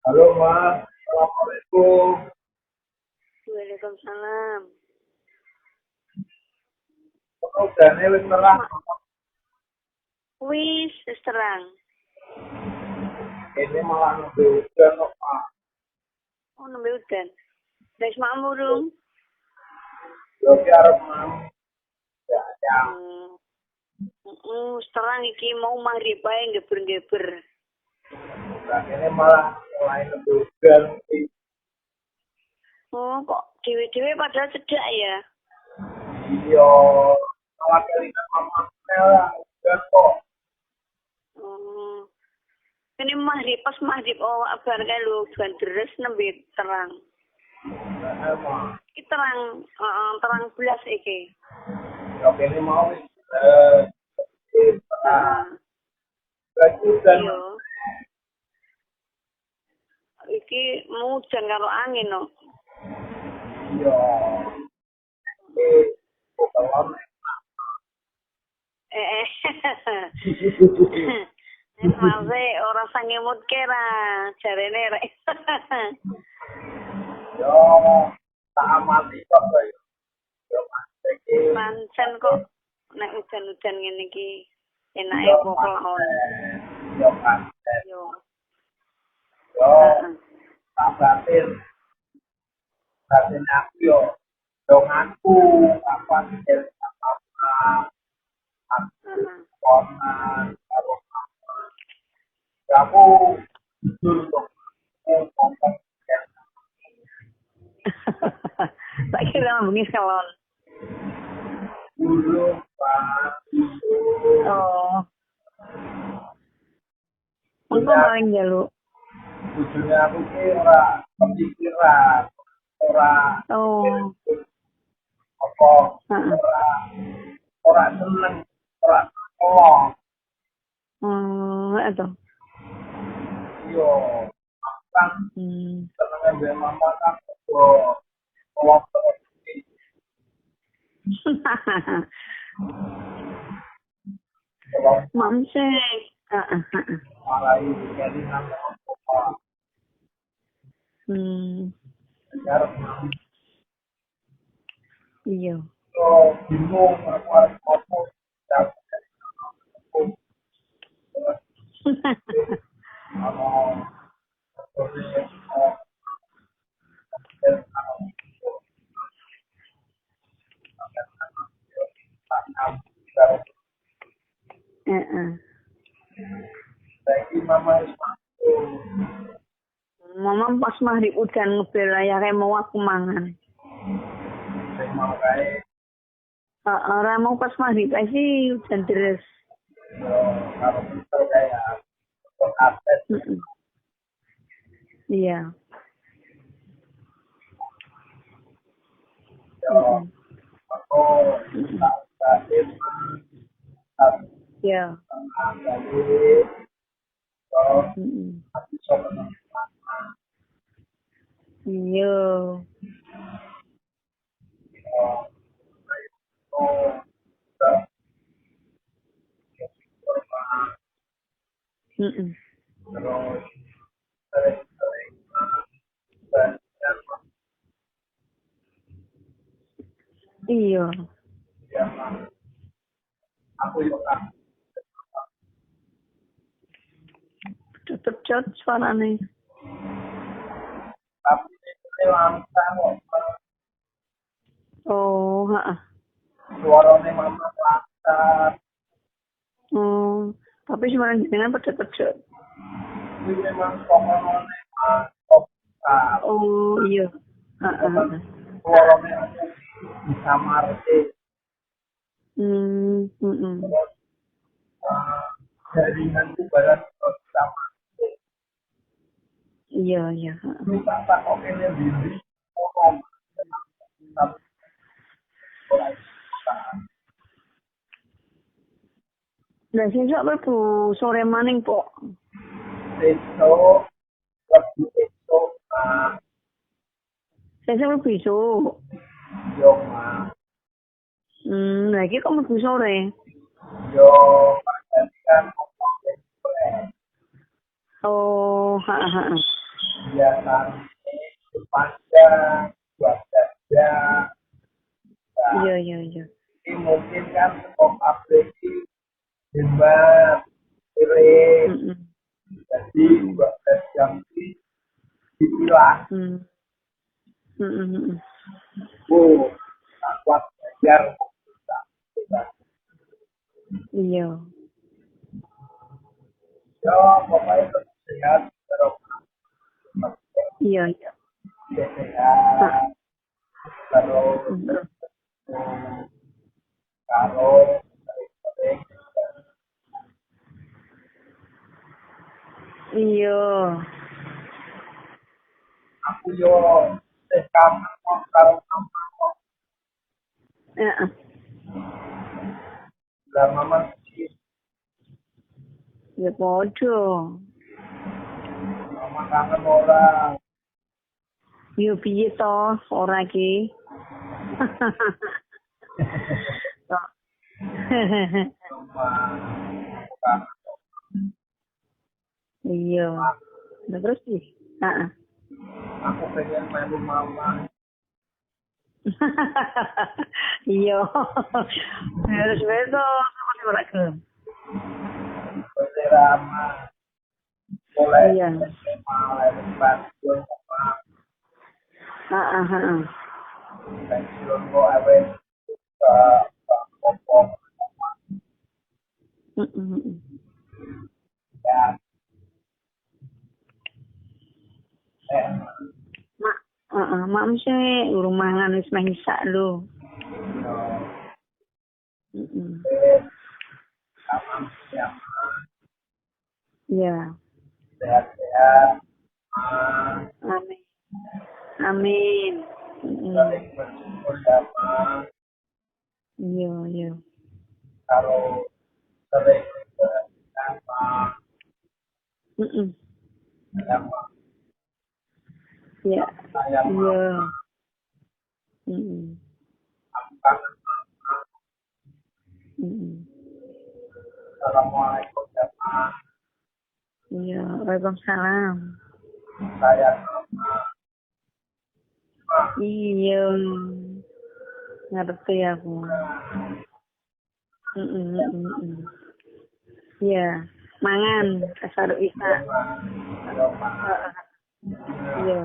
Halo Mas, Assalamualaikum. Waalaikumsalam. Udane wis terang. Wis terang. Ini malah nembe udan kok, Pak. Oh, nembe udan. Wis makmurung. Yo ki arep mau. Ya, ya. Terang iki mau maghrib ae ngeber-ngeber. Nah, ini malah mulai nembe udan. Oh, kok dewe-dewe padahal cedak ya? Iya, malah kelingan mama lah udan kok. Oh. Ini maghrib pas maghrib bar kae lho udan deres nembe terang. Nah, emang. Iki terang, terang belas iki. Yo kene mau wis lagi udan. Iya. Iki mau hujan karo angin no. Iya. Kalau Mase ora sangemut kera, jarene rek. yo tak amati kok yo. Yo iki Pancen kok nek udan-udan ngene iki enake opo kelon. yo kan. Yo. Yo tak batin aku yo donganku apa sih apa konan karo aku jujur dong ngomong Tak kira bengi kelon. dulu Pak Oh. Engko maling jaluk. jujurnya aku ki ora kepikiran ora Oh. apa ora seneng ora oh Itu. yo kan seneng ambek mama kan kok Mamse. malah ini jadi nama apa jarang Iya. so bingung aku harus ngomong Mama pas maghrib udan ngebel ya kayak mau aku mangan. Ora mau pas maghrib aja sih udan deres. kalau misal kayak akses Iya. aku tak Iya. Iya. Iya. aku yo kan Cepet suarane. tapi ini langsung Oh, heeh. suaranya mama lancar Oh, tapi suara jenengan pedet-pedet. ini memang komononnya Oh, iya. Heeh. suaranya bisa marti jaringan itu badan sama Iya, iya. ini tak kok ini diri ngomong Lah sesuk mlebu sore maning, Pok. besok lebih besok Sesuk mlebu besok. yo mah Lah iki kok mlebu sore. yo kan ngomong Oh, heeh. kegiatan ini panjang, 12 jam. Nah, Iya. ini mungkin kan stok apresi hebat, kirim. Mm-mm. Jadi 12 jam ini dipilah. Mm. Mm-mm. Tak kuat belajar. Iya. Ya, pokoknya tetap sehat, terus Iya. sehat, terus Mm-mm. kalau sering-sering Iya. aku yo kangen karo kamu Heeh. dan mama sih Ya podo. mama kangen orang Yo piye to ora ki? Tok. mama kangen Iya. Nah, terus sih. Heeh. aku pengen main rumah mama Iya. Harus besok aku ora gelem. berama boleh Iya. pensiun sama Heeh. pensiun kok awet ke kompong Heeh. ya Mak, mak mesti urung mangan wis meh isak lho. Heeh. sama yang Iya. sehat-sehat Amin. Amin. saling bersyukur sama Iya. kalau sering sama Heeh. sama Ya. saya Iya. Heeh. kangen. Assalamualaikum jamaah. Iya, waalaikumsalam. Saya Iya. Ngerti aku. Iya, mangan kasar isa. sama Iya.